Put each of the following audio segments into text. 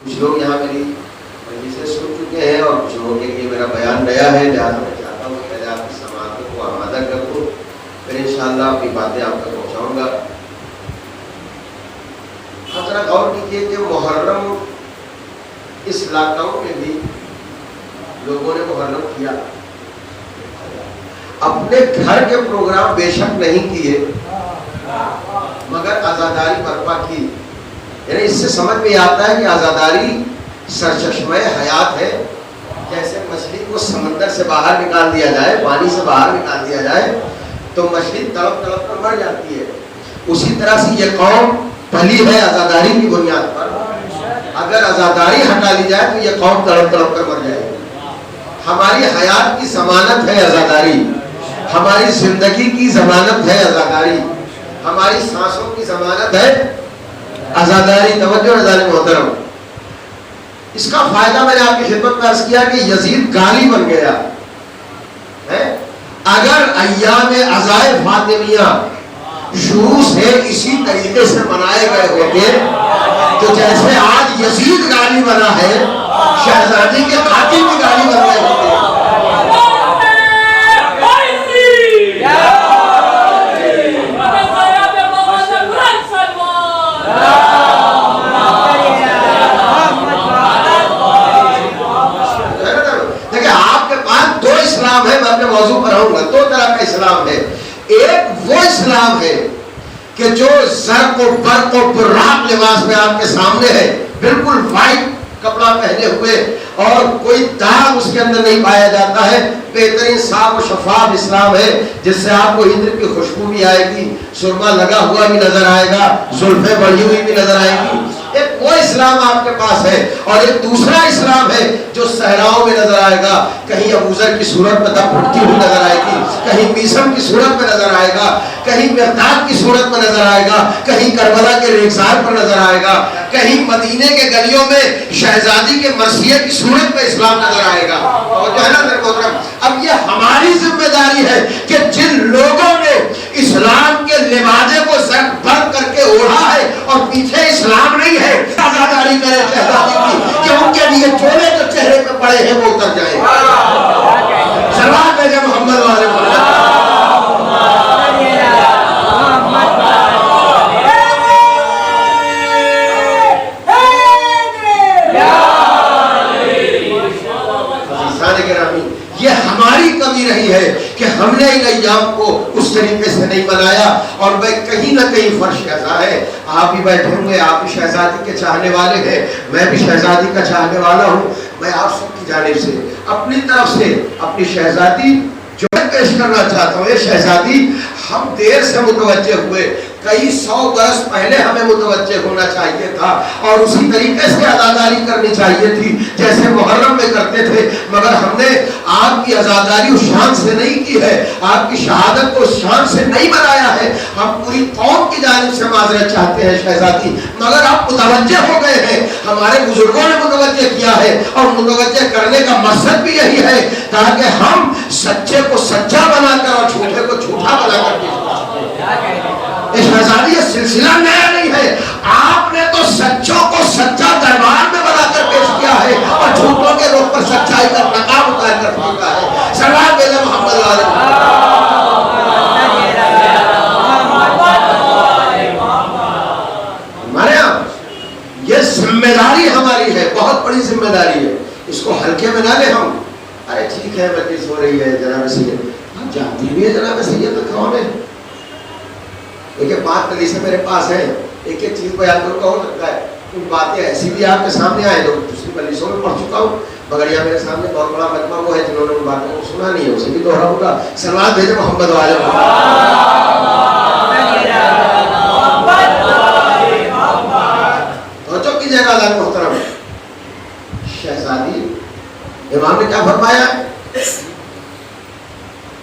کچھ لوگ یہاں میری مجلسیں سن چکے ہیں اور کچھ لوگوں کے لیے میرا بیان نیا ہے، لہٰذا میں چاہتا ہوں کہ پہلے آپ کی سماعتوں کو آمادہ کر دوں، پھر انشاءاللہ اپنی باتیں آپ تک پہنچاؤں گا۔ آپ ذرا غور کیجیے کہ محرم اس لاک ڈاؤن میں بھی لوگوں نے محرم کیا، اپنے گھر کے پروگرام بے شک نہیں کیے مگر عزاداری برپا کی۔ یعنی اس سے سمجھ میں آتا ہے کہ عزاداری سرچشمہ حیات ہے۔ جیسے مچھلی کو سمندر سے باہر نکال دیا جائے، پانی سے باہر نکال دیا جائے تو مچھلی تڑپ تڑپ کر مر جاتی ہے، اسی طرح سے یہ قوم پلی ہے عزاداری کی بنیاد پر۔ اگر عزاداری ہٹا لی جائے تو یہ قوم تڑپ تڑپ کر مر جائے گی۔ ہماری حیات کی ضمانت ہے عزاداری، ہماری زندگی کی ضمانت ہے عزاداری، ہماری سانسوں کی ضمانت ہے عزاداری۔ توجہ نظارے محترم، اس کا فائدہ میں نے آپ کی خدمت میں عرض کیا کہ یزید گالی بن گیا ہے۔ اگر ایام عزائے فاطمیہ شروع سے اسی طریقے سے منائے گئے ہوتے تو جیسے آج یزید گالی بنا ہے، شہزادی کے قاتل بھی گالی بن گئے ہوتے۔ ہے، میں اپنے موضوع پر آؤں گا۔ دو طرح کا اسلام ہے۔ ایک وہ اسلام ہے کہ جو زرق و برق و براق لباس میں آپ کے سامنے ہے، بالکل وائٹ کپڑا پہنے ہوئے اور کوئی داغ اس کے اندر نہیں پایا جاتا ہے، بہترین صاف و شفاف اسلام ہے جس سے آپ کو عطر کی خوشبو بھی آئے گی، سرما لگا ہوا بھی نظر آئے گا، زلفیں بڑھی ہوئی بھی نظر آئے گی۔ ایک وہ اسلام آپ کے پاس ہے، اور ایک دوسرا اسلام ہے جو صحراؤں میں نظر آئے گا، کہیں ابوذر کی صورت میں دم پھٹتی ہوئی نظر آئے گی، کہیں میسم کی صورت میں نظر آئے گا، کہیں مقداد کی صورت میں نظر آئے گا، کہیں کربلا کے ریگزار پر نظر آئے گا، کہیں مدینے کے گلیوں میں شہزادی کے مرثیے کی صورت میں اسلام نظر آئے گا۔ اور جو ہے نا میرے محترم، اب یہ ہماری ذمہ داری ہے کہ جن لوگوں نے اسلام کے لبادے کو زرق برق کر کے اوڑھا ہے اور پیچھے اسلام نہیں ہے، عزاداری کرے شہزادی کی کہ ان کے لیے چولے جو چہرے پہ پڑے ہیں وہ اتر جائیں۔ سلام بھیجے محمد والے محمد۔ یہ ہماری کمی رہی ہے کہ ہم نے ان ایام کو اس طریقے سے نہیں منایا، اور میں کہیں نہ کہیں فرش ایسا ہے، آپ بھی بیٹھے ہوں گے، آپ بھی شہزادی کے چاہنے والے ہیں، میں بھی شہزادی کا چاہنے والا ہوں۔ میں آپ سب کی جانب سے اپنی طرف سے اپنی شہزادی جو میں پیش کرنا چاہتا ہوں، یہ شہزادی ہم دیر سے متوجہ ہوئے، کئی 100 برس پہلے ہمیں متوجہ ہونا چاہیے تھا اور اسی طریقے سے عزاداری کرنی چاہیے تھی جیسے محرم میں کرتے تھے، مگر ہم نے آپ کی عزاداری اس شان سے نہیں کی ہے، آپ کی شہادت کو اس شان سے نہیں بنایا ہے۔ ہم پوری قوم کی جانب سے معذرت چاہتے ہیں شہزادی، مگر آپ متوجہ ہو گئے ہیں، ہمارے بزرگوں نے متوجہ کیا ہے، اور متوجہ کرنے کا مقصد بھی یہی ہے تاکہ ہم سچے کو سچا بنا کر اور جھوٹے کو جھوٹا بنا کر پیش کر سکیں۔ شہزادی یہ سلسلہ نیا نہیں ہے، آپ نے تو سچوں کو سچا دربار میں بنا کر پیش کیا ہے اور جھوٹوں کے رخ پر سچائی کا نقاب اتار کر پھینکا ہے۔ سلام بھیجے محمد والے ہمارے یہاں یہ ذمہ داری ہماری ہے، بہت بڑی ذمہ داری ہے، اس کو ہلکے میں نہ لیں ہم۔ ارے ٹھیک ہے مجلس ہو رہی ہے جناب سید، آپ جانتی بھی ہے جناب سید تو کون ہے؟ ایک بات پہلے سے میرے پاس ہے، ایک چیز بیان کروں گا، ہو سکتا ہے کچھ باتیں ایسی بھی آپ کے سامنے آئے جو دوسری مجلسوں میں پڑھ چکا ہوں، مگر یہاں میرے سامنے بہت بڑا مجمع وہ ہے جنہوں نے ان باتوں کو سنا نہیں ہے، اسے بھی دوہراؤں گا۔ سلوات بھیجے محمد والے توجہ کیجیے گا اللہ محترم۔ شہزادی امام نے کیا فرمایا؟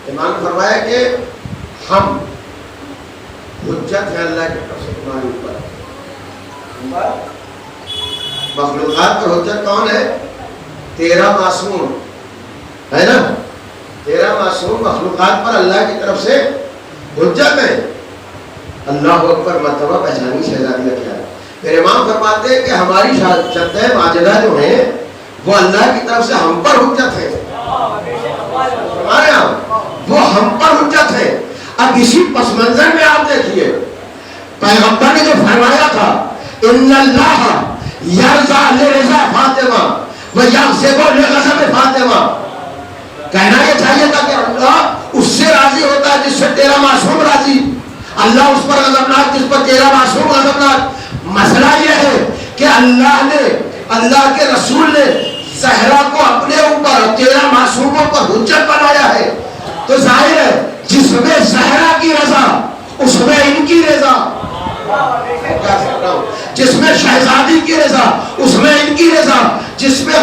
امام نے فرمایا کہ ہم حجت ہے اللہ کی طرف سے تمہارے اوپر۔ مخلوقات پر حجت کون ہے؟ تیرا معصوم ہے نا، تیرا معصوم مخلوقات پر اللہ کی طرف سے حجت ہے۔ اللہ اکبر، مرتبہ پہچانی شہزادی کا کیا ہے؟ پھر امام فرماتے ہیں کہ ہماری جدہ ماجدہ جو ہیں وہ اللہ کی طرف سے ہم پر حجت ہے، وہ ہم پر حجت ہے۔ اب اسی پس منظر میں آپ دیکھیے پیغمبر نے جو فرمایا تھا ان اللہ یرضا لرضا فاطمہ ویغضب لغضب فاطمہ، کہنا یہ چاہیے تھا کہ اللہ اس سے راضی ہوتا ہے جس سے تیرا معصوم راضی، اللہ اس پر غضبناک جس پر تیرا معصوم غضبناک۔ مسئلہ یہ ہے کہ اللہ کے رسول نے زہرا کو اپنے اوپر تیرا معصوموں پر حجت بنایا ہے، تو ظاہر ہے جس میں زہرا کی رضا اس میں ان کی رضا، جس میں شہزادی کی رضا اس میں ان کی رضا، جس میں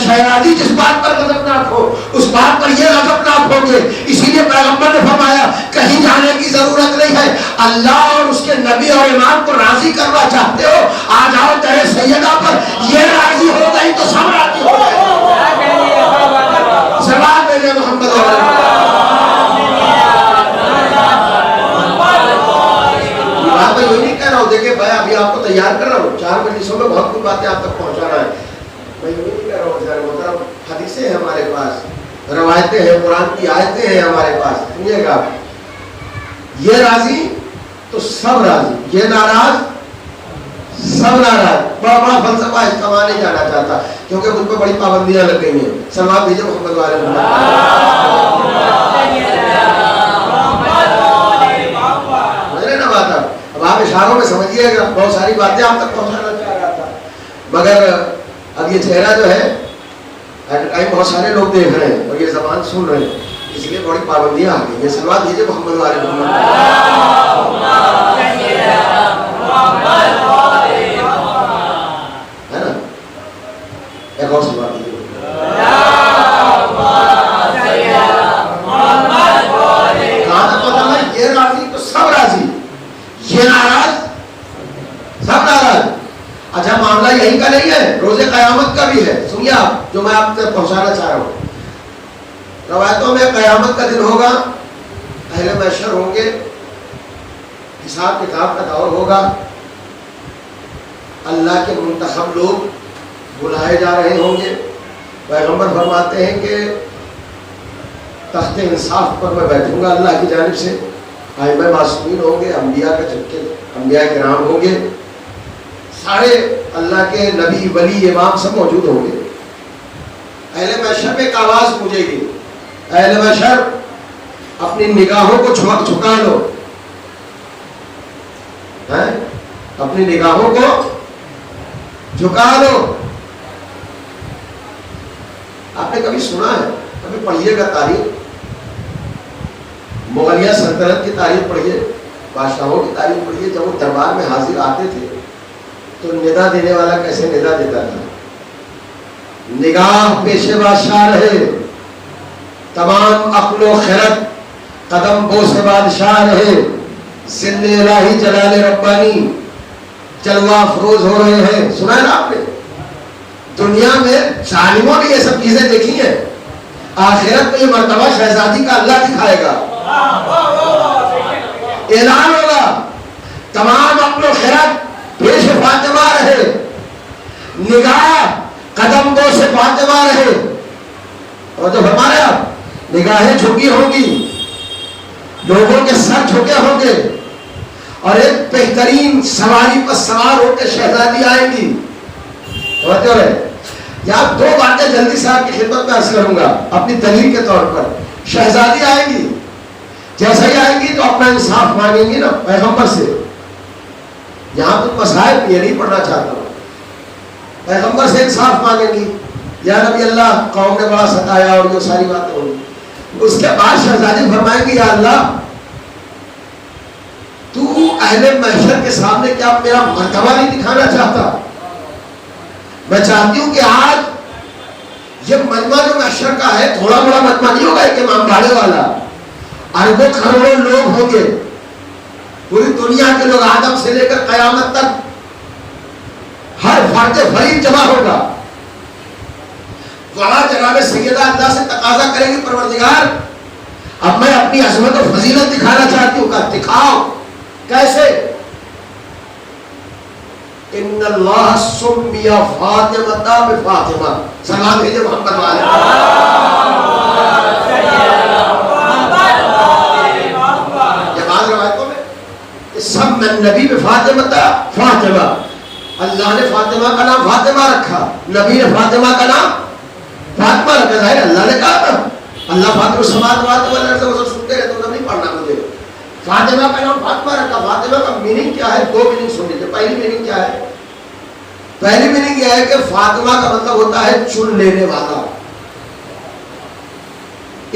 شہزادی جس بات پر غضبناک ہو اس بات پر یہ غضبناک ہوں گے۔ اسی لیے پیغمبر نے فرمایا کہیں جانے کی ضرورت نہیں ہے، اللہ اور اس کے نبی اور امام کو راضی کرنا چاہتے ہو آ جاؤ تیرے سیدہ پر، یہ راضی ہو گئی تو سب راضی ہو گئے۔ سلام میرے محمد میں یہ نہیں کہہ رہا ہوں، دیکھیں بھائی ابھی آپ کو تیار کر رہا ہوں، 4 مجلسوں میں بہت کچھ باتیں آپ تک پہنچانا ہے، میں یہ نہیں کہہ رہا ہوں ذرا محترم، حدیثیں ہیں ہمارے پاس، روایتیں ہیں، قرآن کی آیتیں ہیں ہمارے پاس، سنیے گا یہ راضی تو سب راضی، یہ ناراض سب ناراض۔ بڑا بڑا فلسفہ اس کا نہیں جانا چاہتا کیونکہ مجھ پہ بڑی پابندیاں لگ گئی ہیں۔ سلام بھیجے محمد والے اب آپ اشاروں میں سمجھیے گا، بہت ساری باتیں آپ تک پہنچانا چاہ رہا تھا، مگر اب یہ چہرہ جو ہے بہت سارے لوگ دیکھ رہے ہیں اور یہ زبان سن رہے ہیں، اس لیے بڑی پابندیاں آ گئی ہیں۔ سلوات دیجیے محمد والے محمد، ہے نا؟ ایک اور سلوات دیجیے، کہاں تک پتا ہے؟ یہ راضی تو سب راضی، یہ ناراض سب ناراض۔ اچھا معاملہ یہی کا نہیں ہے، روز قیامت کا بھی ہے، سنیے آپ جو میں آپ تک پہنچانا چاہ رہا ہوں۔ روایتوں میں قیامت کا دن ہوگا، اہل محشر ہوں گے، حساب کتاب کا دور ہوگا، اللہ کے منتخب لوگ بلائے جا رہے ہوں گے۔ پیغمبر فرماتے ہیں کہ تخت انصاف پر میں بیٹھوں گا اللہ کی جانب سے، ائمہ معصومین ہوں گے، انبیاء کرام ہوں گے، سارے اللہ کے نبی ولی امام سب موجود ہوں گے۔ اہل محشر میں ایک آواز پوچھے گی، اہل محشر اپنی نگاہوں کو جھکا لو، اپنی نگاہوں کو جھکا لو۔ آپ نے کبھی سنا ہے، کبھی پڑھیے گا تاریخ، مغلیہ سلطنت کی تاریخ پڑھیے، بادشاہوں کی تاریخ پڑھیے، جب وہ دربار میں حاضر آتے تھے تو ندا دینے والا کیسے ندا دیتا تھا؟ نگاہ پیش بادشاہ رہے، تمام عقل و خرد قدم بوس بادشاہ رہے، سن الہی جلال ربانی جلوہ افروز ہو رہے ہیں۔ سنا ہے نا آپ نے؟ دنیا میں ظالموں نے یہ سب چیزیں دیکھی ہیں، آخرت میں یہ مرتبہ شہزادی کا اللہ دکھائے گا، اعلان ہوگا، تمام عقل و خرد پیش فاطمہ رہے، نگاہ قدم بو سے فاطمہ رہے، اور جو ہمارے آپ نگاہیں جھکی ہوں گی، لوگوں کے سر جھکے ہوں گے، اور ایک بہترین سواری پر سوار ہو کے شہزادی آئیں گی۔ یہاں 2 باتیں جلدی سے آپ کی خدمت میں عرض کروں گا اپنی دلیل کے طور پر۔ شہزادی آئیں گی، جیسا ہی آئیں گی تو اپنا انصاف مانگیں گی نا پیغمبر سے، یہاں تو مسائل یہ نہیں پڑھنا چاہتا ہوں، پیغمبر سے انصاف مانگیں گی، یا نبی اللہ قوم نے بڑا ستایا اور یہ ساری باتیں ہوگی۔ اس کے بعد شہزادی فرمائیں گی، یا اللہ تو اہل محشر کے سامنے کیا میرا مرتبہ نہیں دکھانا چاہتا؟ میں چاہتی ہوں کہ آج یہ مجمع جو محشر کا ہے تھوڑا بڑا مجمع نہیں ہوگا، ایک امام باڑے والا، اربوں کروڑوں لوگ ہوں گے، پوری دنیا کے لوگ آدم سے لے کر قیامت تک ہر فرد فرید جمع ہوگا۔ وہاں جناب سیدہ اللہ سے تقاضا کریں گے، پروردگار اب میں اپنی عظمت و فضیلت دکھانا چاہتی ہوں، کہ دکھاؤ۔ کیسے؟ ان اللہ سمی فاطمہ بفاطمہ. سلام بھیجے محمد والے. یہ بعض روایتوں میں سم النبی بفاطمہ فاطمہ، اللہ نے فاطمہ کا نام فاطمہ رکھا، نبی نے فاطمہ کا نام فاطمہ رکھا. ظاہر اللہ نے کہا تھا اللہ فاطمہ سماعت والے وہ سب سنتے رہتے تو نہیں پڑھنا مجھے. فاطمہ کا نام فاطمہ رکھا. فاطمہ کا میننگ کیا ہے؟ دو میننگ سن لیجیے. پہلی میننگ کیا ہے؟ پہلی میننگ یہ ہے کہ فاطمہ کا مطلب ہوتا ہے چن لینے والا،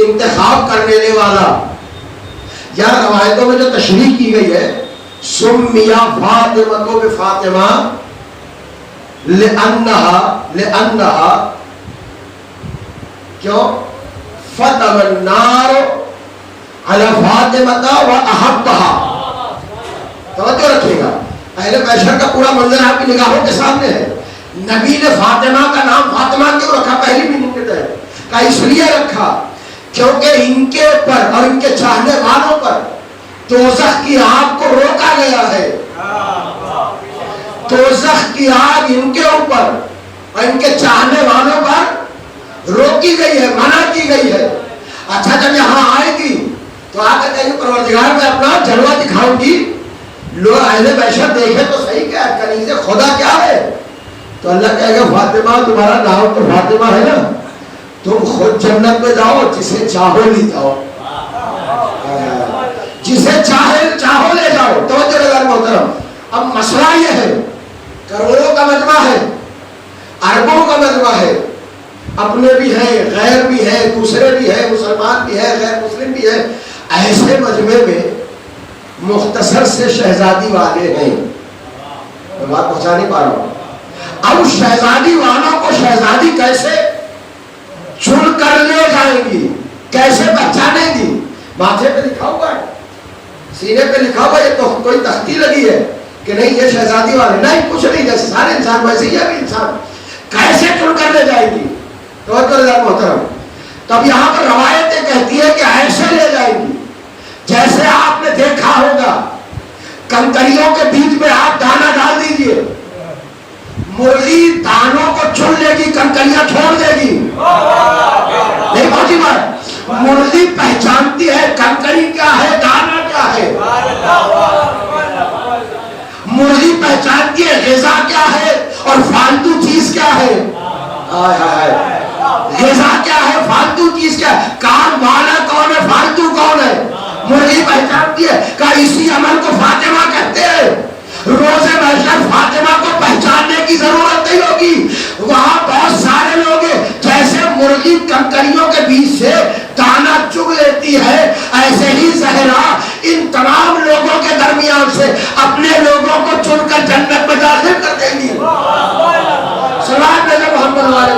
انتخاب کرنے والا. یا روایتوں میں جو تشریح کی گئی ہے سمیہ فاطمہ بفاطمہ لأنہا کیوں فتم النار علی فاطمہ واحبہا. توجہ رکھیے گا، اہل بیشر کا پورا منظر آپ کی نگاہوں کے سامنے ہے. نبی نے فاطمہ کا نام فاطمہ کیوں رکھا؟ پہلی میننگ کے تحت کا اس لیے رکھا کیونکہ ان کے اوپر اور ان کے چاہنے والوں پر دوزخ کی آگ کو روکا گیا ہے. دوزخ کی آگ ان کے اوپر اور ان کے چاہنے والوں پر روکی گئی ہے، منع کی گئی ہے. اچھا جب یہاں آئے گی تو آ کر کہیں پروردگار میں اپنا جلوہ دکھاؤں گی، لوگ اہل بیشر دیکھیں تو صحیح کیا کنیز خدا کیا ہے. تو اللہ کہے گا فاطمہ تمہارا نام تو فاطمہ ہے نا، تم خود جنت میں جاؤ، جسے چاہو لے جاؤ، جسے چاہو لے جاؤ. توجہ لگا محترم. اب مسئلہ یہ ہے کروڑوں کا مجمع ہے، اربوں کا مجمع ہے، اپنے بھی ہیں غیر بھی ہیں، دوسرے بھی ہیں، مسلمان بھی ہیں غیر مسلم بھی ہیں. ایسے مجمع میں مختصر سے شہزادی والے ہیں. میں بات پہنچا نہیں پا رہا ہوں. اب اس شہزادی والوں کو شہزادی کیسے چن کر لے جائیں گی، کیسے پہچانیں گی؟ ماتھے پہ لکھا ہوا ہے، سینے پہ لکھا ہوا ہے، یہ تو کوئی تختی لگی ہے کہ نہیں یہ شہزادی والے؟ نہیں، کچھ نہیں، جیسے سارے انسان ویسے ہی ہے بھی انسان. کیسے چن کر لے جائے گی؟ توجہ محترم. تب یہاں پر روایتیں کہتی ہے کہ ایسے لے جائیں گی جیسے آپ نے دیکھا ہوگا کنکریوں کے بیچ میں آپ دانا ڈال دیجئے، مرغی دانوں کو چن لے گی، کنکریاں چھوڑ دے گی. نہیں پہنچی بات؟ مرغی پہچانتی ہے کنکری کیا ہے، دانا کیا ہے. مرغی پہچانتی ہے غذا کیا ہے اور فالتو چیز کیا ہے. غذا کیا ہے، فالتو چیز کیا ہے، کام والا کون ہے، فالتو کون ہے. مرغی پہچانتی ہے کہ اسی عمل کو فاطمہ کہتے ہیں. روزے محشر فاطمہ کو پہچاننے کی ضرورت نہیں ہوگی، وہاں بہت سارے لوگ ہیں. جیسے مرغی کنکریوں کے بیچ سے دانا چگ لیتی ہے، ایسے ہی زہرا ان تمام لوگوں کے درمیان سے اپنے لوگوں کو چن کر جنت میں داخل کر دیں گی. صلوات نبی محمد والے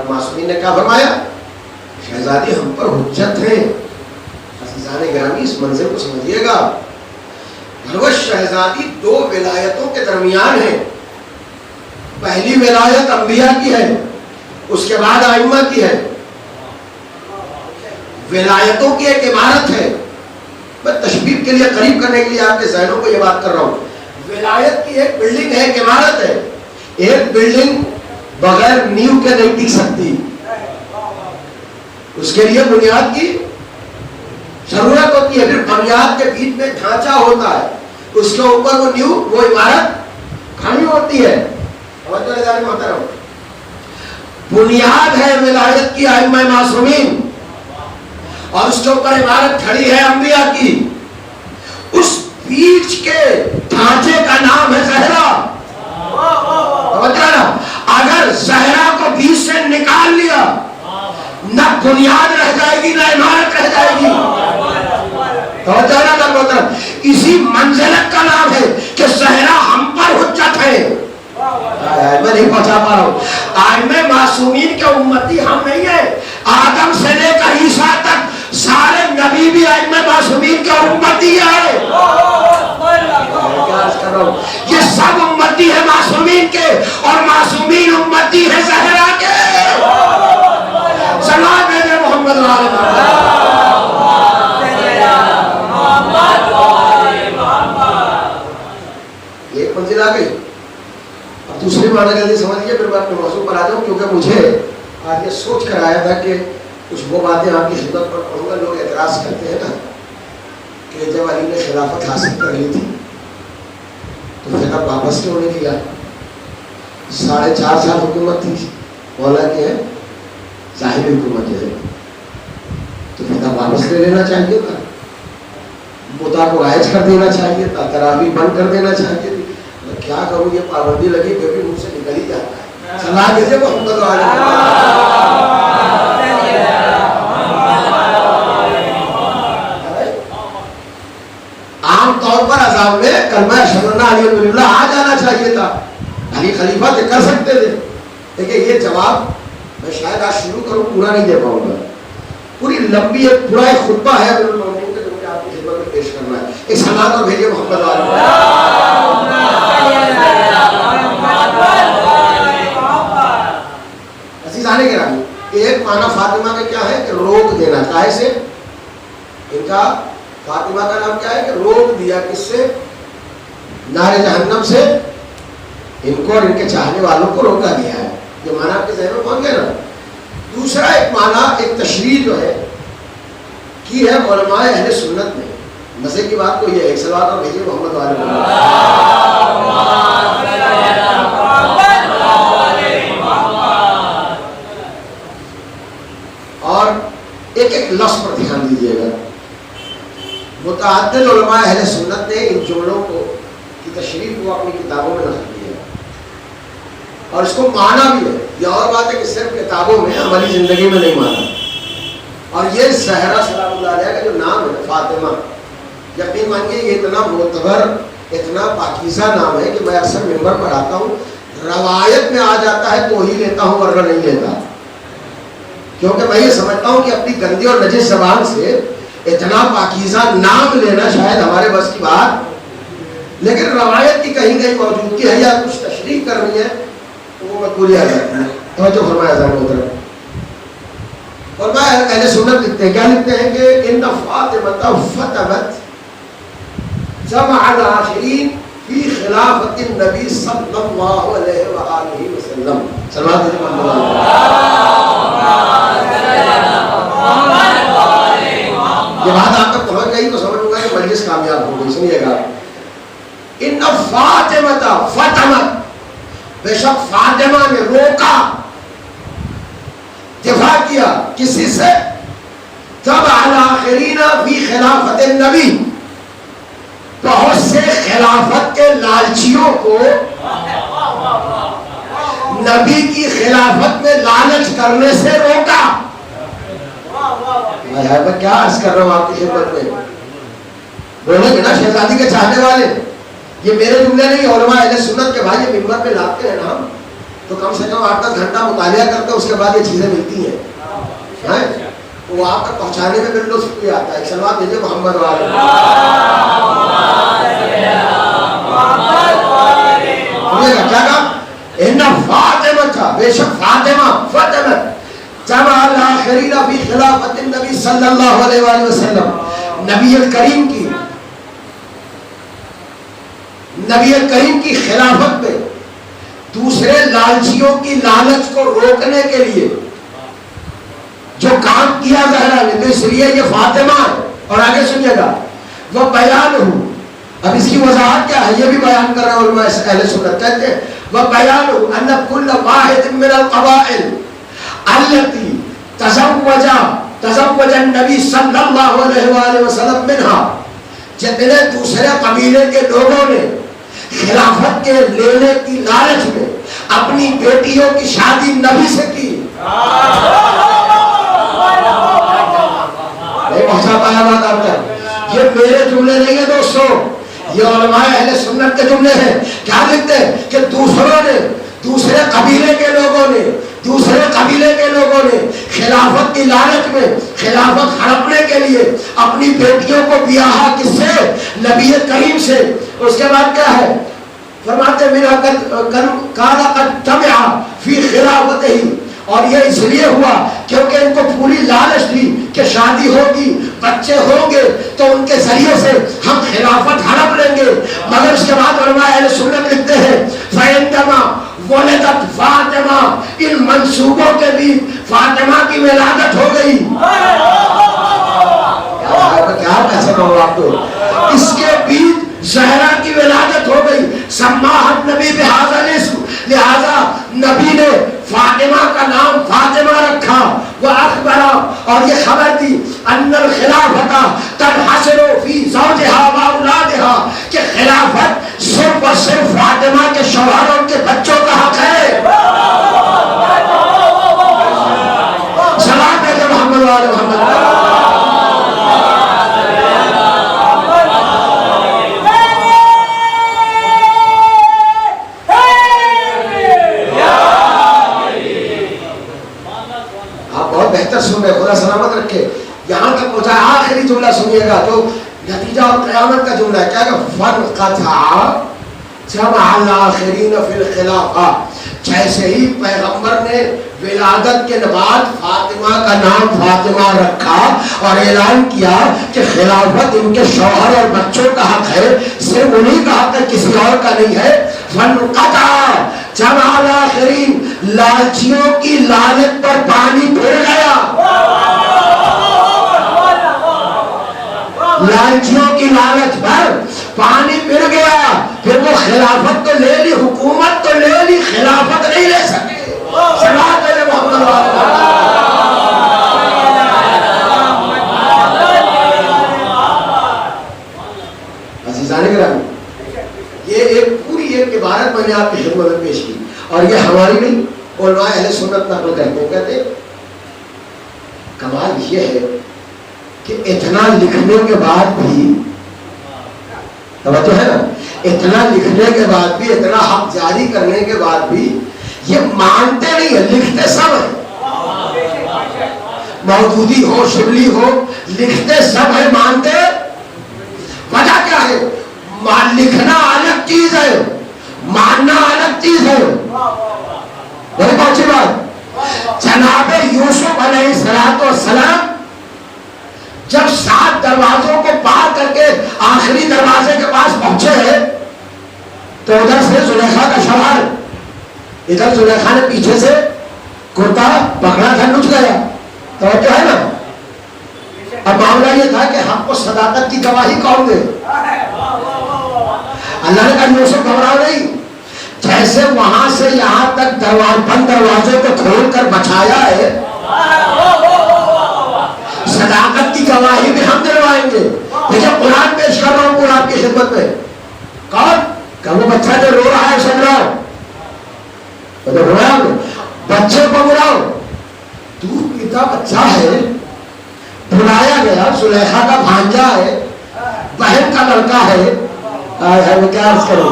معصومین نے کیا فرمایا؟ شہزادی ہم پر حجت ہے. عزیزان گرامی اس منظر کو سمجھیے گا. وہ شہزادی دو ولایتوں کے درمیان ہے. پہلی ولایت انبیاء کی ہے، اس کے بعد ائمہ کی ہے. ولایتوں کی ایک عمارت ہے. میں تشبیہ کے لیے قریب کرنے کے لیے آپ کے ذہنوں کو یہ بات کر رہا ہوں. ولایت کی ایک بلڈنگ ہے، ایک عمارت ہے. ایک بلڈنگ بغیر نیو کے نہیں ٹک سکتی، اس کے لیے بنیاد کی ضرورت ہوتی ہے. پھر بنیاد کے بیچ میں ڈھانچہ ہوتا ہے، اس کے اوپر وہ نیو وہ عمارت کھڑی ہوتی ہے. بنیاد ہے ولایت کی ائمہ معصومین، اور اس کے اوپر عمارت کھڑی ہے انبیاء کی. اس بیچ کے ڈھانچے کا نام ہے زہرا. اگر زہرا کو بیچ سے نکال لیا، نہ بنیاد رہ جائے گی نہ عمارت رہ جائے گی. اسی منزلت کا نام ہے کہ زہرا ہم پر حجت ہے. میں نہیں پہنچا پا رہا ہوں. ائمہ معصومین کے امتی ہم نہیں ہیں. آدم دوں کیونکہ مجھے آج یہ سوچ کر آیا تھا کہ کچھ وہ باتیں آپ کی خدمت پر پڑھوں گا. لوگ اعتراض کرتے ہیں نا کہ جب علی نے خلافت حاصل کر لی تھی تو پھر اب واپس کیوں نہیں کیا؟ 4.5 سال حکومت تھی مولا کی ہے ظاہری حکومت جو ہے, تو پھر اب واپس لے لینا چاہیے تھا, مدعا کو رائج کر دینا چاہیے تھا, تراویح بند کر دینا چاہیے تھی. کیا کروں, یہ پابندی لگی کبھی منہ سے نکل ہی جاتا ہے. صلاح دیجیے محمد عام طور پر عذاب میں کلمہ اشہد ان لا الہ الا اللہ آ جانا چاہیے تھا. علی خلیفہ تو کر سکتے تھے. دیکھیں یہ جواب میں شاید آج شروع کروں, پورا نہیں دے پاؤں گا. پوری لمبی ایک پورا ایک خطبہ ہے جو مجھے آپ کی خدمت میں پیش کرنا ہے. ایک سلام اور بھیجیے محمد عزیزانے کے رامی. ایک معنی فاطمہ کا کیا ہے کہ روک دینا. کاہے سے؟ ان کا فاطمہ کا نام کیا ہے کہ روک دیا. کس سے؟ نار جہنم سے ان کو اور ان کے چاہنے والوں کو روکا گیا ہے. یہ معنی آپ کے ذہن میں پہنچ گیا نا. دوسرا ایک معنی, ایک تشریح جو ہے کی ہے علماء اہل سنت نے. مزے کی بات کو یہ ایک صلوات اور بھیجیے محمد والے. اور ایک ایک لفظ پر دھیان دیجیے گا. متعدد علماء اہل سنت نے ان جملوں کو کی تشریح کو اپنی کتابوں میں نقل کیا اور اس کو مانا بھی ہے. یہ اور بات ہے کہ صرف کتابوں میں, عملی زندگی میں نہیں مانا. اور یہ زہرا سلام اللہ علیہ کا جو نام ہے فاطمہ, یقین مانیے یہ اتنا معتبر, اتنا پاکیزہ نام ہے کہ میں اکثر ممبر پر آتا ہوں, روایت میں آ جاتا ہے تو ہی لیتا ہوں ورنہ نہیں لیتا, کیونکہ میں یہ سمجھتا ہوں کہ اپنی گندی اور نجس زبان سے اتنا پاکیزہ نام لینا شاید ہمارے بس کی بات, لیکن روایت کی کہیں کہیں موجودگی ہے یا کچھ تشریح کرنی ہے تو وہ مقبولی آ جاتی ہے. توجہ فرمایا ذرا محترم. اور میں اہل سنت لکھتے ہیں, کیا لکھتے ہیں کہ ان فاطمہ فتمت جمع العاشرین فی خلافت النبی صلی اللہ علیہ وآلہ وسلم. صلوات محمد یہ بات آپ تک پہنچ گئی تو سمجھ گا کہ مجلس کامیاب ہو گئی. سنیے گا, ان فاطمہ فتمت, بے شک فاطمہ نے روکا, دفاع کیا کسی سے, جب الآخرین فی خلافت النبی, بہت سے خلافت کے لالچیوں کو نبی کی خلافت میں لالچ کرنے سے روکا. میں کیا عرض کر رہا ہوں آپ کی خدمت میں, بولے کہ نا شہزادی کے چاہنے والے, یہ میرے جملے نہیں, علماء اہل سنت کے بھائی یہ ممبر پہ لاتے ہیں نا, تو کم سے کم 8-10 گھنٹہ مطالعہ کرتے ہیں, اس کے بعد یہ چیزیں ملتی ہیں. وہ آپ تک پہنچانے میں میرے لطف بھی آتا ہے. سلوات دیجیے محمد والے. کیا کہا؟ ان فاطمہ تھا, بے شک فاطمہ فاطمہ جمع الآخرین فی خلافت النبی صلی اللہ علیہ وآلہ وسلم, نبی کریم کی خلافت میں دوسرے لالچیوں کی لالچ کو روکنے کے لیے جو کام کیا زہرا نے, تو اس لیے یہ فاطمہ ہے. اور آگے سنیے گا, وہ بیان ہوں. اب اس کی وضاحت کیا ہے یہ بھی بیان کر رہا ہوں. علماء اہل سنت کہتے ہیں وہ بیان ہوں ان کل واحد من القبائل التي تزوج النبی صلی اللہ علیہ وآلہ وسلم منها, جتنے دوسرے قبیلے کے لوگوں نے خلافت کے لینے کی لالچ میں اپنی بیٹیوں کی شادی نبی سے کی. نہیں پہنچا پایا بات آپ تک. یہ میرے جملے نہیں ہیں دوستو, یہ علماء اہل سنت کے جملے ہیں. کیا لکھتے ہیں کہ دوسرے قبیلے کے لوگوں نے خلافت کی لالچ میں خلافت ہڑپنے کے لیے اپنی بیٹیوں کو بیاہا کس سے؟ نبی کریم سے. اس کے بعد کیا ہے فرماتے فی خلافت ہی, اور یہ اس لیے ہوا کیونکہ ان کو پوری لالچ تھی کہ شادی ہوگی, بچے ہوں گے تو ان کے ذریعے سے ہم خلافت ہڑپ لیں گے. مگر اس کے بعد علماء اہل سنت لکھتے ہیں فَإِنَّمَا ولدت فاطمہ، ان منصوبوں کے بھی فاطمہ کی ولادت ہو گئی. کیا کیسے کہوں آپ کو، اس کے بیچ زہرا کی ولادت ہو گئی. سماحت نبی بہذا الاسم، لہذا نبی نے فاطمہ کا نام فاطمہ رکھا. وہ اخبرہ، اور یہ خبر دی، ان الخلافت تنحصر فی زوجہا و اولادہا، کہ خلافت صرف اور صرف فاطمہ کے شوہر اور کے بچوں کا حق ہے. صلاۃ علی محمد و آل محمد. سن رہے، خدا سلامت رکھے. یہاں تک پہنچا، آخری جملہ سنیے گا تو نتیجہ اور قیامت کا جملہ ہے. کیا کہ فَانْقَطَعَ جَمْعَ الْآخِرِينَ فِي الْخِلَافَةِ، جیسے ہی پیغمبر نے ولادت کے بعد فاطمہ کا نام فاطمہ رکھا اور اعلان کیا کہ خلافت ان کے شوہر اور بچوں کا حق ہے، صرف انہی کا حق ہے، کسی اور کا نہیں ہے. فَانْقَطَعَ جَمْعَ الْآخِرِينَ، لالچیوں کی لالچ پر پانی پھر گیا. لالچیوں کی لالچ پر پانی پھر گیا. پھر وہ خلافت تو لے لی، حکومت تو لے لی، خلافت نہیں لے سکے. صلاۃ علی محمد و آل محمد. عزیزان گرامی، یہ ایک پوری ایک عبارت میں نے آپ کی خدمت میں پیش کی، اور یہ ہماری نہیں، علماء اہل سنت نقل کرتے ہیں. کہتے کمال یہ ہے کہ اتنا لکھنے کے بعد بھی، توجہ ہے نا، اتنا لکھنے کے بعد بھی، اتنا حق جاری کرنے کے بعد بھی یہ مانتے نہیں ہیں. لکھتے سب ہیں، مودودی ہو شبلی ہو، لکھتے سب ہیں، مانتے. وجہ کیا ہے؟ لکھنا الگ چیز ہے، ماننا الگ چیز ہے. بڑی اچھی بات. جناب یوسف علیہ السلام جب 7 دروازوں کو پار کر کے آخری دروازے کے پاس پہنچے تو ادھر سے زلیخا کا شوہر، ادھر زلیخا نے پیچھے سے کرتا پکڑا تھا، نچ گیا. توجہ ہے نا. اب معاملہ یہ تھا کہ ہم کو صداقت کی گواہی کون دے؟ اللہ نے کہا یوسف گھبراؤ نہیں. جیسے وہاں سے یہاں تک بند دروازے کو کھول کر بچایا ہے، صداقت کی گواہی بھی ہم دلوائیں گے. دیکھیں قرآن پیش کر رہا ہوں قرآن کی خدمت میں. کون؟ کہ وہ بچہ جو رو رہا ہے سن رہا ہو، بچے کو بلاؤ. دودھ پیتا بچہ ہے، بلایا گیا، زلیخا کا بھانجا ہے، بہن کا لڑکا ہے. وہ کیا عرض کرو،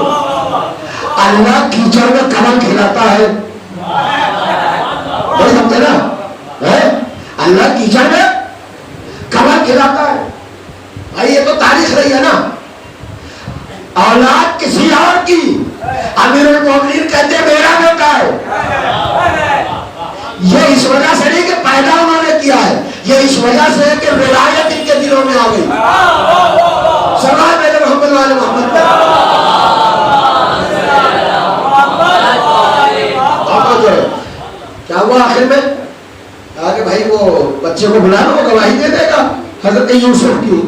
اللہ کیچڑ میں کمل کھلاتا ہے. نہیں سمجھے نا، اللہ کیچڑ میں کمل کھلاتا ہے. بھائی یہ تو تاریخ رہی ہے نا. اولاد کسی اور کی، امیر المومنین کہتے میرا بیٹا ہے. یہ اس وجہ سے نہیں کہ پیدا انہوں نے کیا ہے، یہ اس وجہ سے ہے کہ ولایت ان کے دلوں میں آ گئی. صلاۃ علی محمد و آل محمد. کیا ہوا آخر میں؟ کہا کہ بھائی وہ بچے کو بلا لو، وہ گواہی دے دے گا حضرت یوسف کی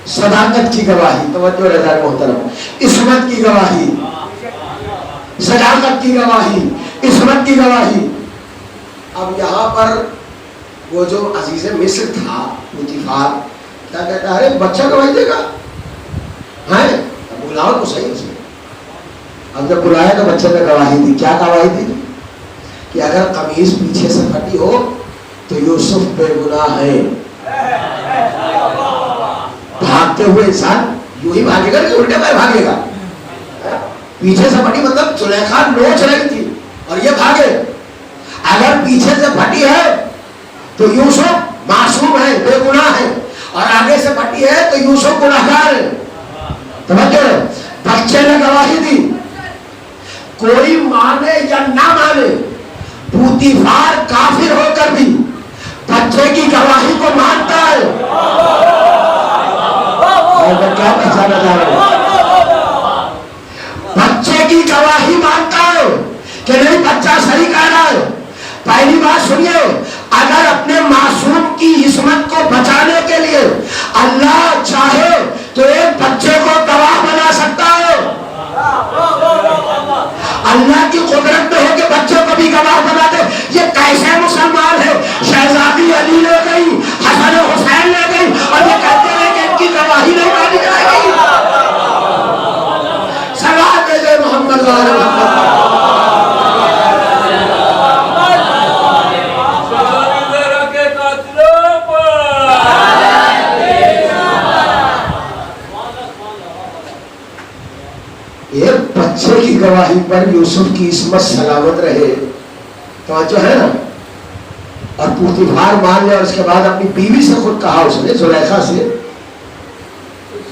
صداقت کی گواہی. توجہ رضا محترم، عصمت کی گواہی، صداقت کی گواہی، عصمت کی گواہی. اب یہاں پر وہ جو عزیز مصر تھا پوتیفار، کیا کہتا ہے بچہ گواہی دے گا؟ ہیں بلاؤ تو صحیح اسے. اب جب بلایا تو بچے نے گواہی دی. کیا گواہی دی؟ کہ اگر قمیص پیچھے سے پھٹی ہو تو یوسف بے گناہ ہے. بھاگتے ہوئے انسان یوں ہی بھاگے گا کہ الٹے پیر بھاگے گا؟ پیچھے سے پھٹی مطلب زلیخا نوچ رہی تھی اور یہ بھاگے. اگر پیچھے سے پھٹی ہے تو یوسف معصوم ہے، بے گناہ ہے، اور آگے سے پھٹی ہے تو یوسف گناہگار ہے. توجہ، بچے نے گواہی دی. کوئی مانے یا نہ مانے، پوتیفار کافر ہو کر بھی بچے کی گواہی کو مانتا ہے. کیا پہچانا جا رہا ہے؟ بچے کی گواہی مانتا ہے کہ نہیں اللہ چاہے تو ایک بچے کو گواہ بنا سکتا ہے. اللہ کی قدرت میں ہے کہ بچوں کو بھی گواہ بنا دے. یہ کیسے مسلمان ہے؟ شہزادی علی لے گئی, حسن حسین لے گئی, اور یہ کہتے ہیں کہ ان کی گواہی نہیں مانی جائے گی. صلوات بھیجے محمد وعلی محمد. ایک بچے کی گواہی پر یوسف کی عصمت سلامت رہے تو جو ہے نا, اور پوتیفار مان لیا, اور اس کے بعد اپنی بیوی سے خود کہا اس نے, زلیخا سے,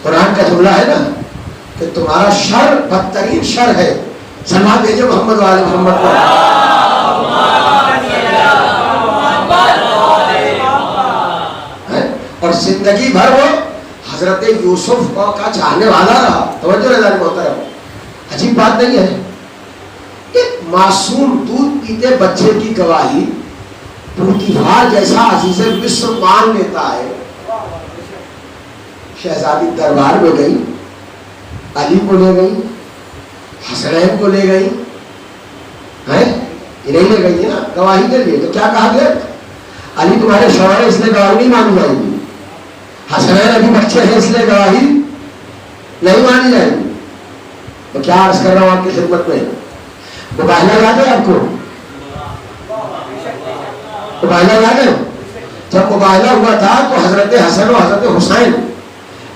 قرآن کا جملہ ہے نا کہ تمہارا شر بدترین شر ہے. سلام بھیجے محمد وعلی محمد. اور زندگی بھر وہ حضرت یوسف کا چاہنے والا رہا. توجہ رضا محترم, عجیب بات نہیں ہے؟ ایک معصوم دودھ پیتے بچے کی گواہی پوتیفار جیسا عزیز مصر مان لیتا ہے. شہزادی دربار میں گئی, علی کو لے گئی, حسنین کو لے گئی, یہ نہیں لے گئی نا گواہی کے لیے. تو کیا کہا گیا؟ علی تمہارے شوہر ہے اس لیے گواہی نہیں مانی جائے گی. حسنین ابھی بچے ہیں اس لیے گواہی نہیں مانی جائے گی. تو کیا عرض کر رہا ہوں آپ کی خدمت میں, مباہلہ یاد ہے آپ کو؟ مباہلہ یاد ہے؟ جب مباہلہ ہوا تھا تو حضرت حسن و حضرت حسین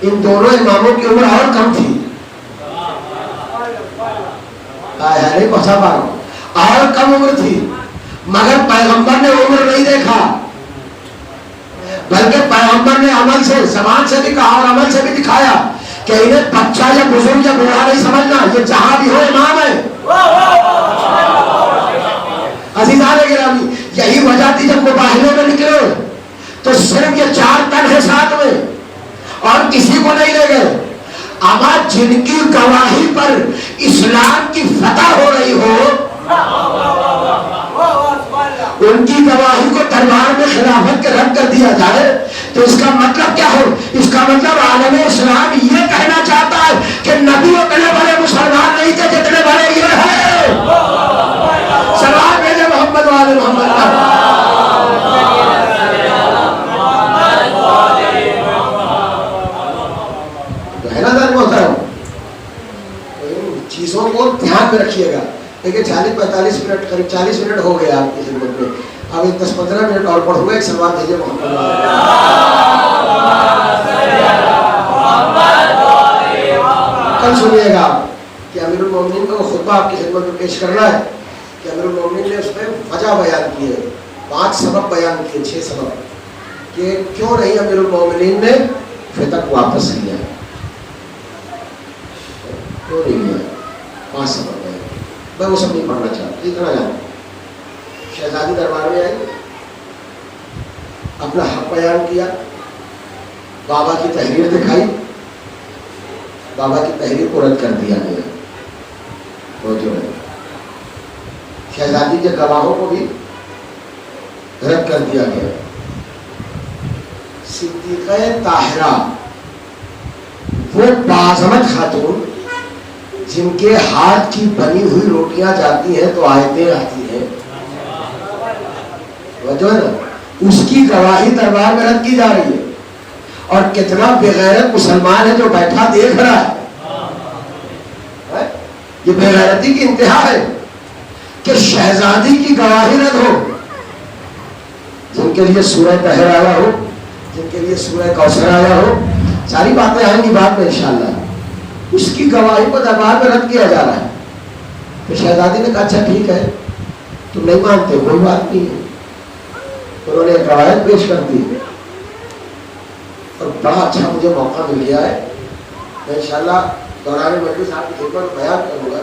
ان دونوں اماموں کی عمر اور کم تھی. نہیں پہنچا پا رہا ہوں, اور کم عمر تھی, مگر پیغمبر نے عمر نہیں دیکھا, بلکہ پیغمبر نے عمل سے, زبان سے بھی کہا اور عمل سے بھی دکھایا کہ انہیں بچہ یا بزرگ یا بوڑھا نہیں سمجھنا, یہ جہاں بھی ہو امام ہے. عزیزان گرامی, یہی وجہ تھی جب مباہلے میں نکلے تو صرف یہ 4 تن ہے ساتھ میں اور کسی کو نہیں لے گئے. اما جن کی گواہی پر اسلام کی فتح ہو رہی ہو, ان کی گواہی کو دربار میں خلافت کے رد کر دیا جائے تو اس کا مطلب کیا ہو؟ اس کا مطلب عالم اسلام یہ کہنا چاہتا ہے کہ نبی اتنے بڑے مسلمان نہیں تھے جتنے بڑے یہ ہیں. سلام بھیجے محمد وعلی محمد. چیزوں کو دھیان میں رکھیے گا. دیکھیں 40-45 منٹ, قریب 40 منٹ ہو گئے آپ کی خدمت میں. اب 10-15 منٹ اور پڑھوں گا. ایک سلوات بھیجیے محمد. کل سنیے گا کہ امیر المومنین کا خطبہ آپ کی خدمت میں پیش کرنا ہے کہ امیر المومنین نے اس میں وجہ بیان کی ہے, 5 سبب بیان کیے, 6 سبب کہ کیوں نہیں امیر المومنین نے فتح واپس لیا, کیوں نہیں لیا. 5 سبب ہے, میں وہ سب نہیں پڑھنا چاہتا, اتنا جانا. شہزادی دربار میں آئی, اپنا حق بیان کیا, بابا کی تحریر دکھائی, بابا کی تحریر کو رد کر دیا گیا. وہ جو ہے شہزادی کے گواہوں کو بھی رد کر دیا گیا. صدیقہ طاہرہ وہ باعظمت خاتون جن کے ہاتھ کی بنی ہوئی روٹیاں جاتی ہیں تو آیتیں آتی ہیں, جو ہے نا, اس کی گواہی دربار میں رد کی جا رہی ہے. اور کتنا بغیرت مسلمان ہے جو بیٹھا دیکھ رہا ہے. یہ بغیرتی کی انتہا ہے کہ شہزادی کی گواہی رد ہو, جن کے لیے سورہ طہر آیا ہو, جن کے لیے سورہ کوثر آیا ہو, ساری باتیں آئیں گی بعد میں انشاءاللہ. اس کی گواہی کو دربار میں رد کیا جا رہا ہے. تو شہزادی نے کہا اچھا ٹھیک ہے, تم نہیں مانتے کوئی بات نہیں ہے. انہوں نے ایک روایت پیش کر دی اور بڑا اچھا مجھے موقع مل گیا ہے. میں انشاءاللہ دوران مجلس آپ کی خدمت میں بیان کروں گا.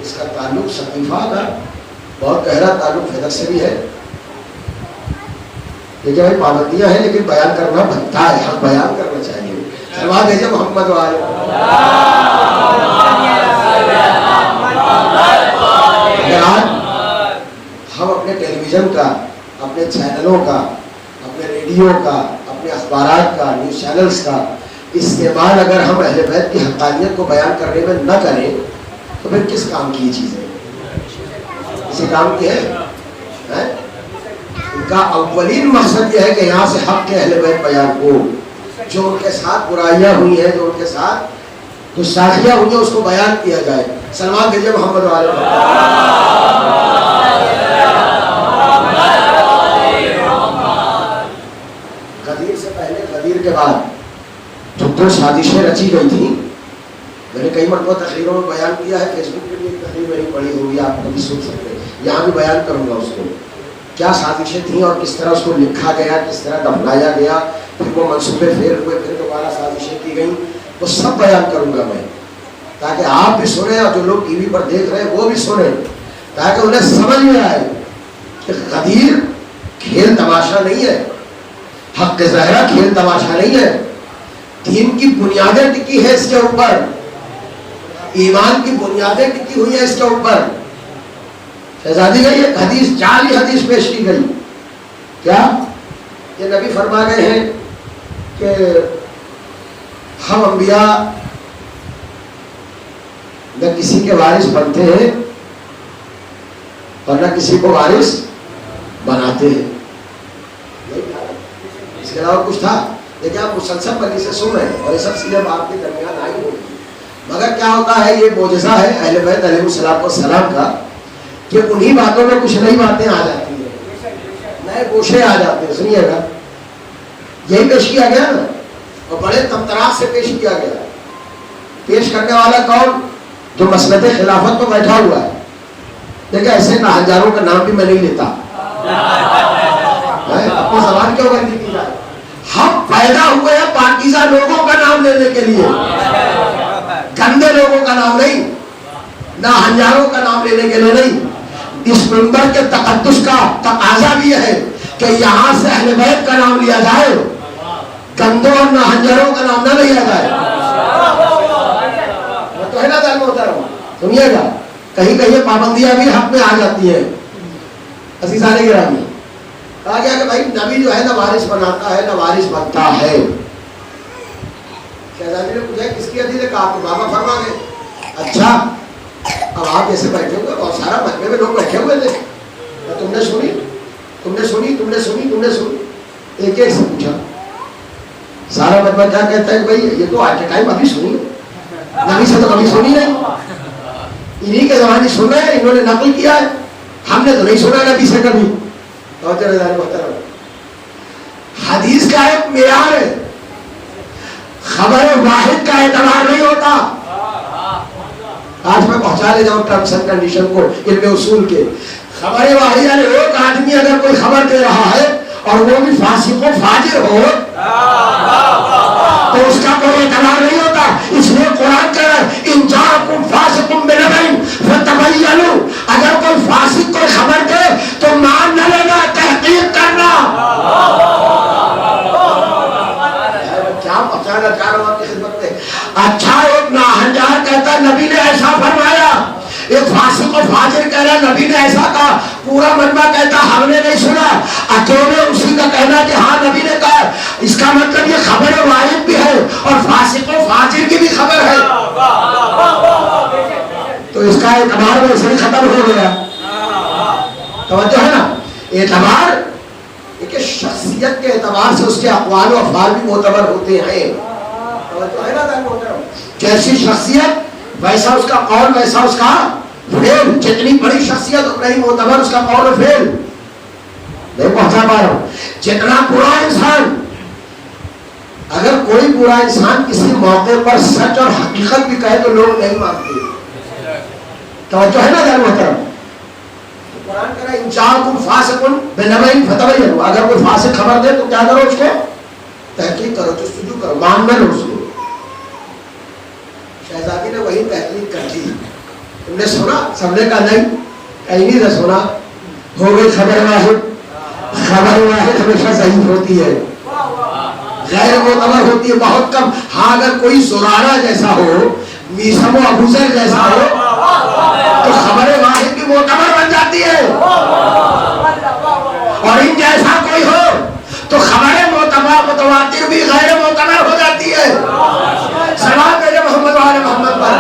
اس کا تعلق ثقیفہ کا بہت گہرا تعلق فدق سے بھی ہے. دیکھیں بھائی پابندیاں ہیں لیکن بیان کرنا بنتا ہے, ہم بیان کرنا چاہیے. سلوات بھیجے محمد والے. اگر آج ہم اپنے ٹیلی ویژن کا, اپنے چینلوں کا, اپنے ریڈیو کا, اپنے اخبار اخبارات کا، نیوز چینلز کا استعمال اگر ہم اہل بیت کی حقانیت کو بیان کرنے میں نہ کریں تو پھر کس کام کی یہ چیزیں؟ کسی کام کی ہے؟ ان کا اولین مقصد یہ ہے کہ یہاں سے حق کے اہل بیت بیان ہو، جو ان کے ساتھ برائیاں ہوئی ہیں، جو ان کے ساتھ گستاخیاں ہوئی ہیں، اس کو بیان کیا جائے. سلمان بھیجیے محمد والے. غدیر سے پہلے، غدیر کے بعد جو دو سازشیں رچی گئی تھیں، میں نے کئی مرتبہ تقریروں میں بیان کیا ہے، فیس بک پہ بھی ایک تقریر میری پڑھی ہوگی، آپ کبھی سن سکتے ہیں، یہاں بھی بیان کروں گا اس کو. کیا سازشیں تھیں اور کس طرح اس کو لکھا گیا، کس طرح دفنایا گیا، پھر وہ منصوبے پھیر ہوئے، پھر دوبارہ سازشیں کی گئیں، وہ سب بیان کروں گا میں، تاکہ آپ بھی سنیں اور جو لوگ ٹی وی پر دیکھ رہے ہیں وہ بھی سنیں، تاکہ انہیں سمجھ میں آئے کہ غدیر کھیل تماشا نہیں ہے، حق ظاہرہ کھیل تماشا نہیں ہے. دین کی بنیادیں ٹکی ہے اس کے اوپر، ایمان کی بنیادیں ٹکی ہوئی ہیں اس کے اوپر. شہزادی کا یہ حدیث، جعلی حدیث پیش کی گئی. کیا یہ نبی فرما گئے ہیں کہ ہم انبیاء نہ کسی کے وارث بنتے ہیں اور نہ کسی کو وارث بناتے ہیں. اس کے علاوہ کچھ تھا؟ لیکن آپ مسلسل بنی سے سن رہے ہیں اور یہ سب چیزیں آپ کے درمیان آئی ہوگی. مگر کیا ہوتا ہے، یہ معجزہ ہے اہل بیت علیہ السلام کا کہ انہی باتوں میں کچھ نئی باتیں آ جاتی ہیں، نئے گوشے آ جاتے ہیں. سنیے گا، یہی پیش کیا گیا نا، اور بڑے تمتراک سے پیش کیا گیا. پیش کرنے والا کون؟ جو مسند خلافت کو بیٹھا ہوا ہے. دیکھیں ایسے ہزاروں کا نام بھی میں نہیں لیتا، اپنی زبان کیوں بندی کی جائے. ہم پیدا ہوئے ہیں پاکیزہ لوگوں کا نام لینے کے لیے، گندے لوگوں کا نام نہیں، نہ ہزاروں کا نام لینے کے لیے نہیں. اس منبر کے تقدس کا تقاضا بھی ہے کہ یہاں سے اہل بیت کا نام لیا جائے، گندوں اور نہ ہزاروں کا نام نہ لیا جائے. تو ہے نا دل محترم، سنیے گا، کہیں کہیں پابندیاں بھی حق میں آ جاتی ہیں. عزیزان گرامی، کہا گیا کہ بھائی نبی جو ہے نہ وارث بناتا ہے نہ وارث بنتا ہے. شہزادی نے پوچھا کس کی حدیث ہے؟ کہا آپ بابا فرما گئے. اچھا، اب آپ ایسے بیٹھے ہوئے اور سارا مجمع میں لوگ بیٹھے ہوئے تھے، تم نے سنی، تم نے سنی، تم نے سنی، تم نے سنی. ایک ایک سے پوچھا. سارا مجمع کیا کہتا ہے کہ بھائی یہ تو آج کے ٹائم ابھی سنی، نبی سے تو کبھی سنی نہیں، انہی کے زمانے سن رہے ہیں، انہوں نے نقل کیا ہے، ہم نے تو نہیں سنا نبی سے کبھی. حدیث کا ایک معیار ہے، خبر واحد کا اعتبار نہیں ہوتا. آج میں پہنچا لے جاؤں ٹرمس اینڈ کنڈیشن کو علم اصول کے. خبر واحد یعنی ایک آدمی اگر کوئی خبر دے رہا ہے اور وہ بھی فاسق و فاجر ہو تو اس کا کوئی اعتبار نہیں ہوتا. اس لیے قرآن کہہ رہا ہے ان جاءکم فاسق بنبأ فتبینوا، اگر کوئی فاسق کوئی خبر دے تو مان نہ لینا، تحقیق کرنا. کیا پہنچانا چاہ رہا ہوں آپ کی خدمت میں. اچھا، ایک ناہنجار کہتا ہے نبی نے ایسا فرمایا، ایک فاسق و فاجر کہہ رہا نبی نے ایسا کہا، پورا مجمع کہتا ہم نے نہیں سنا، اکیلے اسی کا کہنا کہ ہاں نبی نے کہا. اس کا مطلب یہ خبر واحد بھی ہے اور فاسق و فاجر کی بھی خبر ہے، تو اس کا اعتبار ویسے ہی ختم ہو گیا. توجہ ہے نا. اعتبار کہ شخصیت کے اعتبار سے اس کے اقوال و افعال بھی معتبر ہوتے ہیں. توجہ ہے نا محترم. جیسی شخصیت ویسا اس کا قول، ویسا اس کا فعل. جتنی بڑی شخصیت اتنا ہی معتبر اس کا قول و فعل. نہیں پہنچا پا رہا ہوں. جتنا برا انسان، اگر کوئی برا انسان کسی موقع پر سچ اور حقیقت بھی کہے تو لوگ نہیں مانتے. توجہ ہے نا محترم. قرآن کہہ رہا ہے ان جاءکم فاسق بنبأ فتبینوا، اگر کوئی فاسق خبر دے تو کیا کرو؟ اس کو تحقیق کرو، جستجو کرو، مان نہ لو اس کو. شہزادی نے وہی تحقیق کر دی. تم نے سنا؟ سب نے کہا نہیں، کہیں نہیں سنا. ہو گئی خبر واحد. خبر واحد ہمیشہ ضعیف ہوتی ہے، غیر معتبر ہوتی ہے، بہت کم. ہاں اگر کوئی زرارہ جیسا ہو، میثم و ابوذر جیسا ہو تو خبر واحد بھی معتبر بن جاتی ہے، اور ان جیسا کوئی ہو تو خبر متواتر بھی غیر معتبر ہو جاتی ہے. صلوات ہے محمد وعلی محمد پر.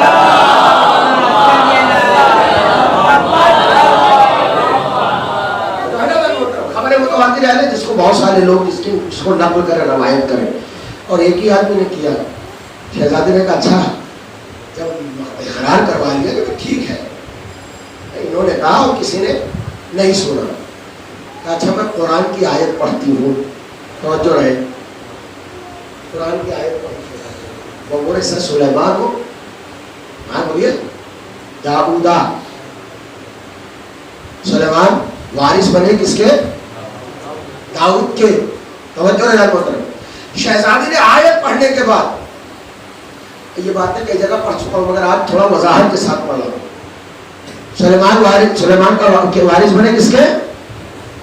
خبر متواتر ہے جس کو بہت سارے لوگ جس کو نقل کریں روایت کریں. اور ایک ہی آدمی نے کیا. شہزادے نے کہا اچھا جب اقرار کروا لیا کہ ٹھیک ہے. انہوں نے کہا اور کسی نے نہیں سنا. اچھا میں قرآن کی آیت پڑھتی ہوں. توجہ رہے, قرآن کی آیت پڑھتی ہوں. وہ بولے سر سلیمان ہو, ہاں بولیے, داؤدا, سلیمان وارث بنے کس کے؟ داؤد کے. توجہ رہے محترم. شہزادی نے آیت پڑھنے کے بعد, یہ بات میں کئی جگہ پڑھ چکا ہوں مگر آج تھوڑا وضاحت کے ساتھ پڑھ رہا ہوں. سلیمان کا وارث بنے کس کے؟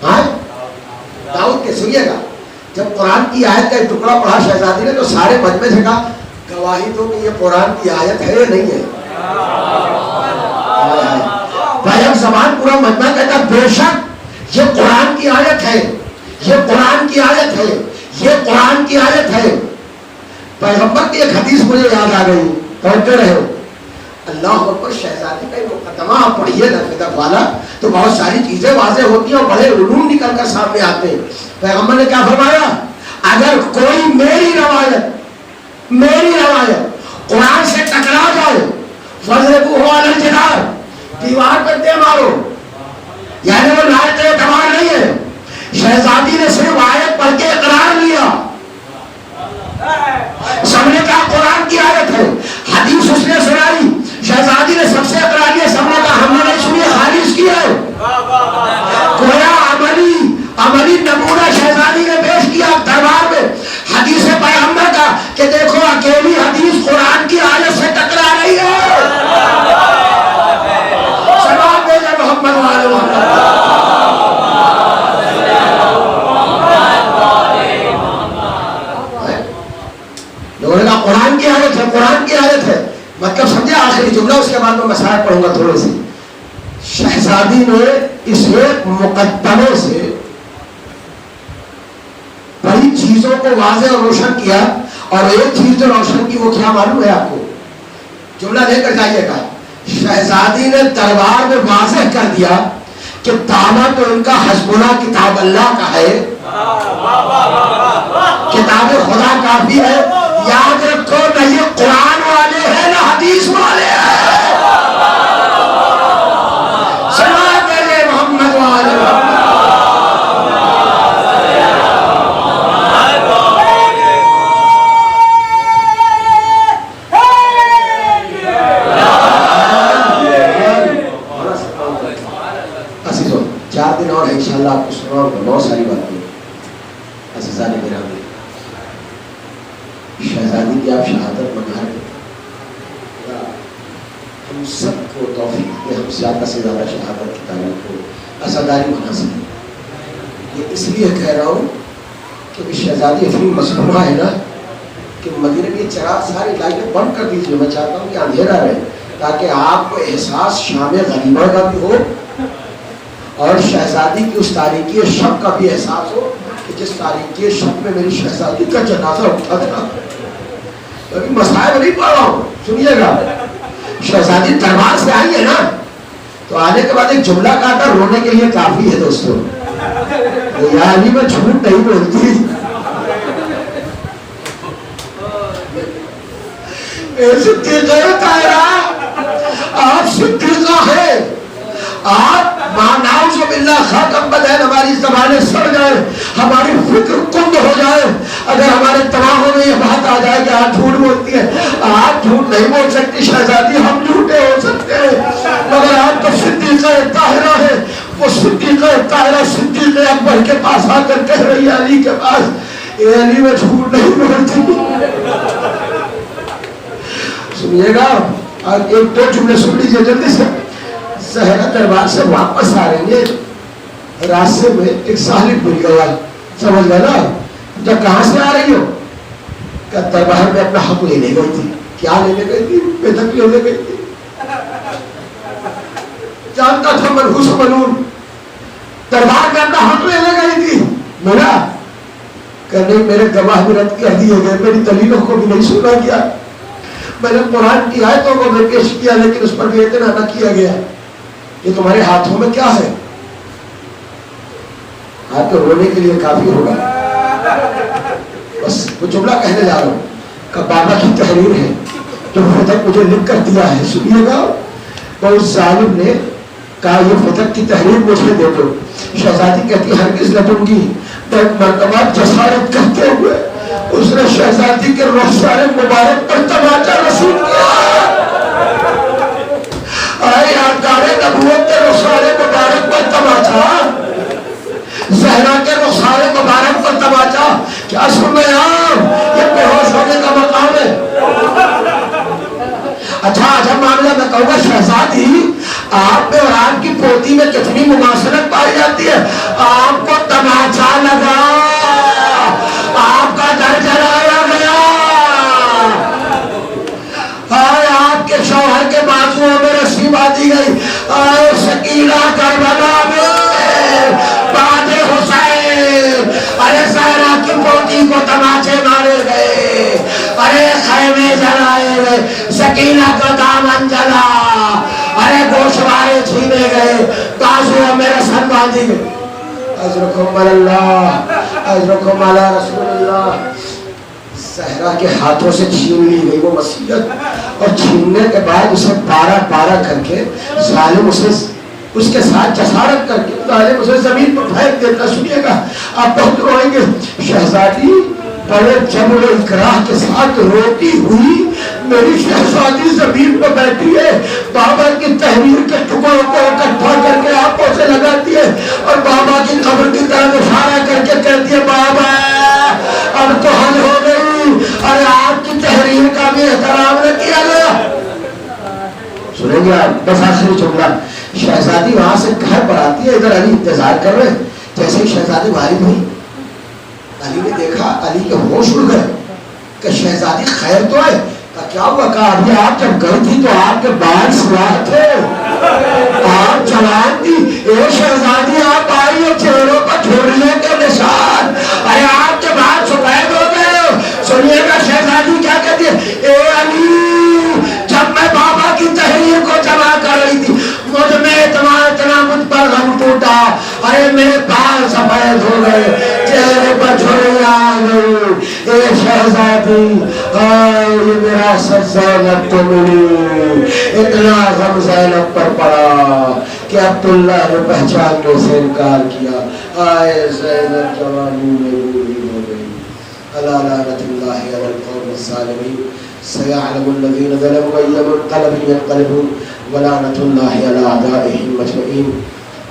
ہاں داؤد کے. سنیے گا, جب قرآن کی آیت کا ایک ٹکڑا پڑھا شہزادی نے تو سارے مجمع سے کہا گواہی دو کہ یہ قرآن کی آیت ہے یا نہیں ہے. بھائی اب زبان پورا مجمع کہتا بے شک یہ قرآن کی آیت ہے, یہ قرآن کی آیت ہے, یہ قرآن کی آیت ہے. پیغمبر کی ایک حدیث مجھے یاد آ گئی. توجہ رہے ہو. اللہ اکبر. شہزادی کا مقدمہ آپ پڑھیے نا فدق والا تو بہت ساری چیزیں واضح ہوتی ہیں اور بڑے علوم نکل کر سامنے آتے ہیں. پیغمبر نے کیا فرمایا, اگر کوئی میری روایت قرآن سے ٹکرا جائے فضربوہ علی الجدار, دیوار پر دے مارو. یعنی وہ لائق اعتبار نہیں ہے. شہزادی نے صرف آیت پڑھ کے اقرار لیا. سب نے کہا قرآن کی آیت ہے, حدیث اس نے سنائی, شہزادی نے سب سے اقرار لیا. سب نے کہا ہم نے نہیں سنی, خارج کیا ہے. گویا عملی نمونہ شہزادی نے پیش کیا دربار میں حدیث پیغمبر کا کہ دیکھو اکیلی حدیث قرآن کی آیت سے ٹکرا رہی ہے. سلام دے محمد وعلی محمد. قرآن کی آیت ہے, قرآن کی آیت ہے. مطلب سمجھے آخری جملہ, اس کے بعد میں مسائل پڑھوں گا تھوڑے سے. شہزادی نے اس ایک مقدمے سے بڑی چیزوں کو واضح اور روشن کیا. اور ایک چیز جو روشن کی وہ کیا معلوم ہے آپ کو؟ جملہ لے کر جائیے گا. شہزادی نے دربار میں واضح کر دیا کہ دعویٰ تو ان کا حسبنا کتاب اللہ کا ہے, کتاب خدا کافی ہے. یاد رکھو نہ یہ قرآن والے ہیں نہ حدیث والے ہیں. صلوات علی محمد وعلی محمد. چار دن اور انشاءاللہ آپ کو سناؤں گا بہت ساری باتیں. عزیزان گرامی, شہزادی کی آپ شہادت منا رہے ہیں. ہم سب کو توفیق دے ہم زیادہ سے زیادہ شہادت کی تعریف کو عزاداری منا سکیں. یہ اس لیے کہہ رہا ہوں کہ شہزادی اتنی مصنوعہ ہے نا کہ مدینے کی چراغ ساری لائٹیں بند کر دیجیے. میں چاہتا ہوں کہ اندھیرا رہے تاکہ آپ کو احساس شام غریبہ کا بھی ہو اور شہزادی کی اس تاریکی شب کا بھی احساس ہو کہ جس تاریکی شب میں میری شہزادی کا جنازہ اٹھا تھا. ابھی مسائل نہیں پڑھ رہا ہوں, سنیے گا. شہزادی دربار سے آئی ہے نا تو آنے کے بعد ایک جملہ کہا تھا, رونے کے لیے کافی ہے دوستوں. یعنی میں جھوٹ نہیں بولتی. صدیقہ طاہرہ, آپ صدیقہ ہے, آپ نعوذ باللہ خاتم بدین ہماری زبانیں سڑ جائے, ہماری فکر کند ہو جائے, اگر ہمارے دماغوں میں یہ بات آ جائے کہ آپ جھوٹ بولتی ہیں. آپ جھوٹ نہیں بول سکتی شہزادی, ہم جھوٹے ہو سکتے ہیں مگر آپ تو صدیقہ طاہرہ ہے. وہ صدیقہ طاہرہ صدیق اکبر کے پاس آ کر کہہ رہی ہے علی کے پاس, اے علی میں جھوٹ نہیں بولتی. سنیے گا, ایک دو جملے سن لیجیے جلدی سے. زہرا دربار سے واپس آ رہے ہیں, راستے میں ایک سالک مل گیا, سمجھ گئے نا. جب کہاں سے آ رہی ہو؟ کہ دربار میں اپنا حق لینے گئی تھی. کیا لینے گئی تھی؟ بیدک لینے گئی تھی. جانتا تھا منحوس منون, دربار میں اپنا حق لینے گئی تھی. میرا کہ نہیں میرے گواہ بھی رد کر دیے گئے، میری دلیلوں کو بھی نہیں سنا گیا، میں نے قرآن کی آیتوں کو بھی پیش کیا لیکن اس پر بھی اعتنا نہ کیا گیا، یہ تمہارے ہاتھوں میں کیا ہے؟ آپ کو رونے کے لیے کافی ہوگا. بس وہ جملہ کہنے جا رہا ہوں کہ بابا کی تحریر ہے جو فتح مجھے لکھ کر دیا ہے، سنیے گا. تو اس ظالم نے کہا یہ فتح کی تحریر مجھے دے دو. شہزادی کہتی ہرگز نہ دوں گی. تو ایک مرتبہ جسارت کرتے ہوئے اس نے شہزادی کے رخسار مبارک پر تماچا رسول کیا. آئے یادگار نبوت کے رخسار مبارک پر تماچا، زہرا کے رخسار مبارک پر تماچا. کیا سن رہے آپ؟ یہ بے ہوش ہونے کا مقام ہے. اچھا عجب معاملہ. میں کہوں گا شہزادی آپ میں اور آپ کی پوتی میں کتنی مماثلت پائی جاتی ہے. آپ کو تماچا لگا، آپ کا در جلایا گیا. آئے آپ کے شوہر کے بازوؤں میں رسی باندھی گئی. آئے سکینہ کربلا میں بعد حسین، ارے زہرا کی پوتی کو تماچے مارے گئے، ارے خیمے جلائے گئے، سکینہ کا دامن جلا، ارے گوشوارے چھینے گئے، بازوؤں میں رسن باندھی گئی. عزرکم اللہ، عزرکم علی رسول اللہ. زہرا کے ہاتھوں سے چھین لی گئی وہ وصیت، اور چھیننے کے بعد اسے پارا پارا کر کے ظالم اسے اس کے ساتھ جسارت کر کے ظالم اسے زمین پر پھینک دیتا. سنیے گا آپ بہت روئیں گے. شہزادی بڑے جمل و اکراہ کے ساتھ روتی ہوئی میری شہزادی زمین پر بیٹھی ہے، بابا کی تحریر کے ٹکڑوں کو اکٹھا کر کے آنکھوں سے لگاتی ہے اور بابا کی قبر کی طرف اشارہ کر کے کہتی ہے بابا اب تو حل ہو گئی. اور آپ کی تحریر کا بھی احترام نہ کیا گیا. سنیں گے آپ بس آخری جملہ. شہزادی وہاں سے گھر پر آتی ہے، ادھر علی انتظار کر رہے. جیسے ہی شہزادی باہر ہوئی، علی نے دیکھا، علی کے ہوش اڑ گئے کہ شہزادی خیر تو ہے. کیا ہوا؟ کہا ابھی آپ جب گئی تھی تو آپ کے بال سیاہ تھے، آپ جوان تھی. اے شہزادی آپ آئی اور چہروں پر جھریوں کے نشان، ارے آپ کے بال سفید ہو گئے. سنیے گا شہزادی کیا کہتی ہے. اے علی جب میں بابا کی تحریر کو جمع کر رہی تھی مجھ میں اتنا مجھ پر غم ٹوٹا، ارے میرے بال سفید ہو گئے، چہرے پر جھریاں آ گئی. اے شہزادی یہ میرا سر زینب کو ملی. اتنا غم زینب پر پڑا کہ عبداللہ نے پہچاننے سے انکار کیا. آئے زینب جوانی میں بوڑھی ہو گئی. الا لعنت اللہ علی القوم الظالمین سیعلم الذین ظلموا ای منقلب ینقلبون ولعنت اللہ علی اعدائهم مجمعین.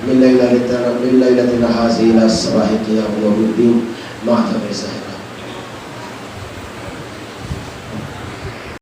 من لیلتنا هذه الى الصباح قیام یوم الدین. ماتم زہرا.